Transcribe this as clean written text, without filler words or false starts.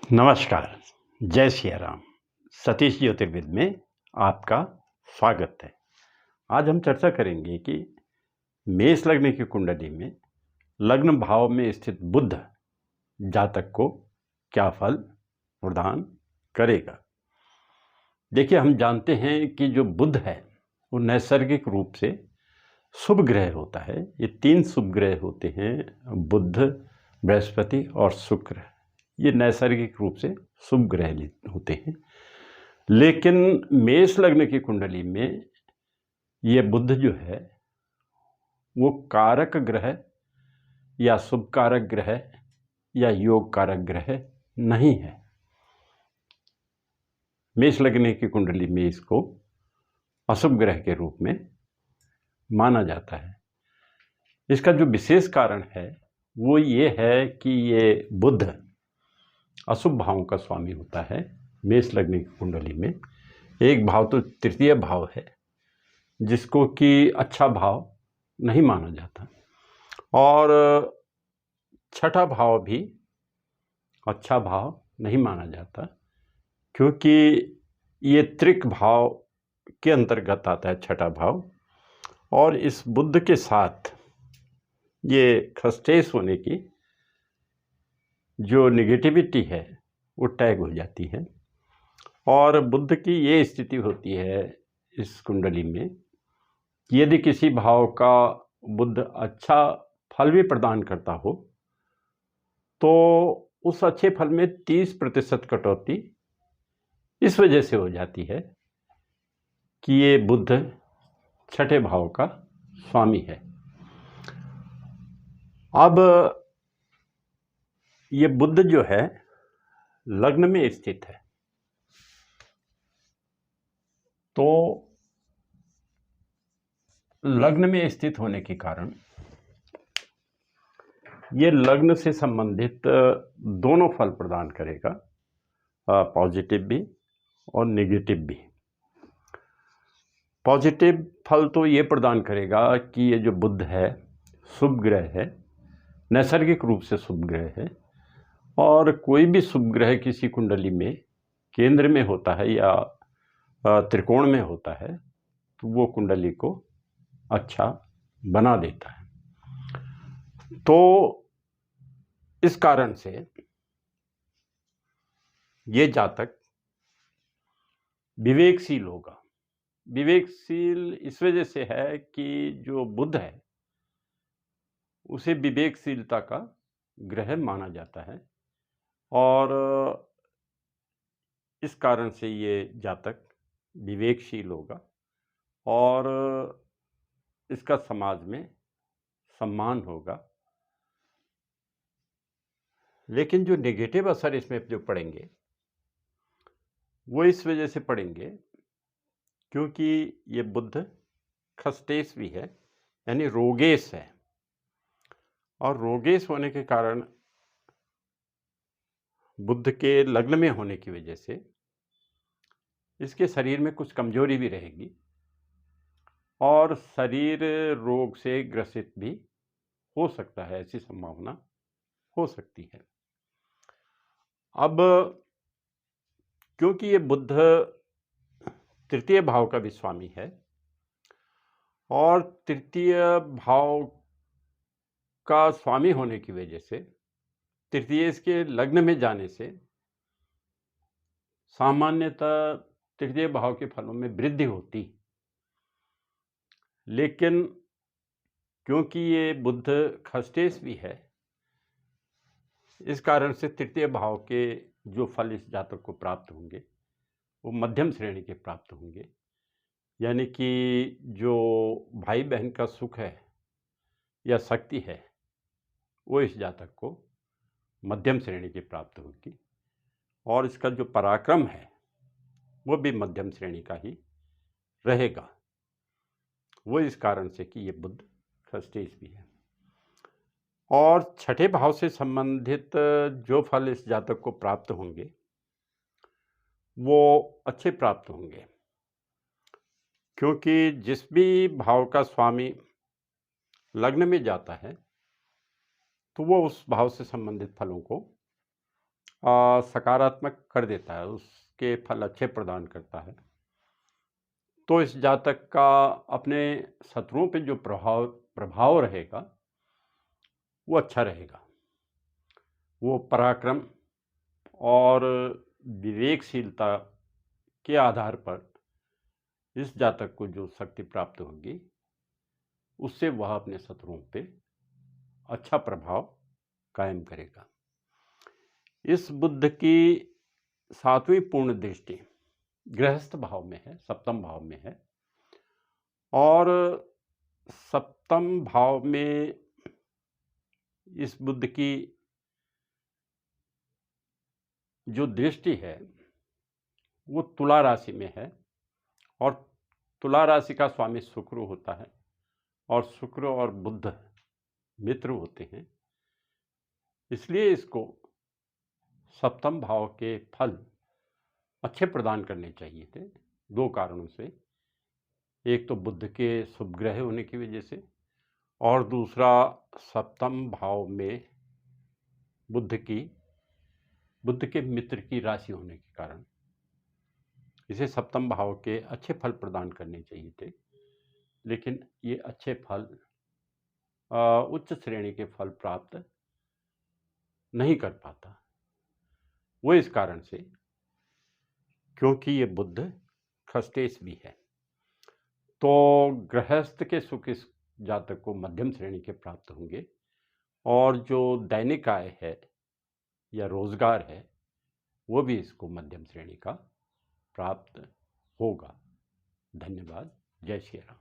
नमस्कार, जय सिया राम। सतीश ज्योतिर्विद में आपका स्वागत है। आज हम चर्चा करेंगे कि मेष लग्न की कुंडली में लग्न भाव में स्थित बुध जातक को क्या फल प्रदान करेगा। देखिए, हम जानते हैं कि जो बुध है वो नैसर्गिक रूप से शुभ ग्रह होता है। ये 3 शुभ ग्रह होते हैं, बुध, बृहस्पति और शुक्र। ये नैसर्गिक रूप से शुभ ग्रह होते हैं। लेकिन मेष लग्न की कुंडली में ये बुध जो है वो कारक ग्रह या शुभ कारक ग्रह या योग कारक ग्रह नहीं है। मेष लग्न की कुंडली में इसको अशुभ ग्रह के रूप में माना जाता है। इसका जो विशेष कारण है वो ये है कि ये बुध अशुभ भावों का स्वामी होता है। मेष लग्न की कुंडली में एक भाव तो तृतीय भाव है जिसको कि अच्छा भाव नहीं माना जाता, और छठा भाव भी अच्छा भाव नहीं माना जाता, क्योंकि ये त्रिक भाव के अंतर्गत आता है छठा भाव। और इस बुध के साथ ये खस्टेश होने की जो निगेटिविटी है वो टैग हो जाती है। और बुध की ये स्थिति होती है इस कुंडली में कि यदि किसी भाव का बुध अच्छा फल भी प्रदान करता हो तो उस अच्छे फल में 30% कटौती इस वजह से हो जाती है कि ये बुध छठे भाव का स्वामी है। अब ये बुध जो है लग्न में स्थित है, तो लग्न में स्थित होने के कारण ये लग्न से संबंधित दोनों फल प्रदान करेगा, पॉजिटिव भी और नेगेटिव भी। पॉजिटिव फल तो ये प्रदान करेगा कि ये जो बुध है शुभ ग्रह है, नैसर्गिक रूप से शुभ ग्रह है, और कोई भी शुभ ग्रह किसी कुंडली में केंद्र में होता है या त्रिकोण में होता है तो वो कुंडली को अच्छा बना देता है। तो इस कारण से ये जातक विवेकशील होगा। विवेकशील इस वजह से है कि जो बुध है उसे विवेकशीलता का ग्रह माना जाता है, और इस कारण से ये जातक विवेकशील होगा और इसका समाज में सम्मान होगा। लेकिन जो नेगेटिव असर इसमें जो पड़ेंगे वो इस वजह से पड़ेंगे क्योंकि ये बुध खस्तेश भी है, यानी रोगेश है, और रोगेश होने के कारण बुध के लग्न में होने की वजह से इसके शरीर में कुछ कमजोरी भी रहेगी और शरीर रोग से ग्रसित भी हो सकता है, ऐसी संभावना हो सकती है। अब क्योंकि ये बुध तृतीय भाव का भी स्वामी है और तृतीय भाव का स्वामी होने की वजह से तृतीय के लग्न में जाने से सामान्यतः तृतीय भाव के फलों में वृद्धि होती, लेकिन क्योंकि ये बुध खस्टेश भी है इस कारण से तृतीय भाव के जो फल इस जातक को प्राप्त होंगे वो मध्यम श्रेणी के प्राप्त होंगे। यानी कि जो भाई बहन का सुख है या शक्ति है वो इस जातक को मध्यम श्रेणी की प्राप्त होगी, और इसका जो पराक्रम है वो भी मध्यम श्रेणी का ही रहेगा। वो इस कारण से कि ये बुध खस्टेश भी है। और छठे भाव से संबंधित जो फल इस जातक को प्राप्त होंगे वो अच्छे प्राप्त होंगे, क्योंकि जिस भी भाव का स्वामी लग्न में जाता है तो वो उस भाव से संबंधित फलों को सकारात्मक कर देता है, उसके फल अच्छे प्रदान करता है। तो इस जातक का अपने शत्रुओं पे जो प्रभाव रहेगा वो अच्छा रहेगा। वो पराक्रम और विवेकशीलता के आधार पर इस जातक को जो शक्ति प्राप्त होगी उससे वह अपने शत्रुओं पे अच्छा प्रभाव कायम करेगा। इस बुध की 7वीं पूर्ण दृष्टि गृहस्थ भाव में है, सप्तम भाव में है, और सप्तम भाव में इस बुध की जो दृष्टि है वो तुला राशि में है, और तुला राशि का स्वामी शुक्र होता है, और शुक्र और बुध मित्र होते हैं। इसलिए इसको सप्तम भाव के फल अच्छे प्रदान करने चाहिए थे, 2 कारणों से। एक तो बुध के शुभ ग्रह होने की वजह से, और दूसरा सप्तम भाव में बुध के मित्र की राशि होने के कारण इसे सप्तम भाव के अच्छे फल प्रदान करने चाहिए थे, लेकिन ये अच्छे फल उच्च श्रेणी के फल प्राप्त नहीं कर पाता। वो इस कारण से क्योंकि ये बुध खस्तेश भी है। तो गृहस्थ के सुख इस जातक को मध्यम श्रेणी के प्राप्त होंगे, और जो दैनिक आय है या रोजगार है वो भी इसको मध्यम श्रेणी का प्राप्त होगा। धन्यवाद। जय श्री राम।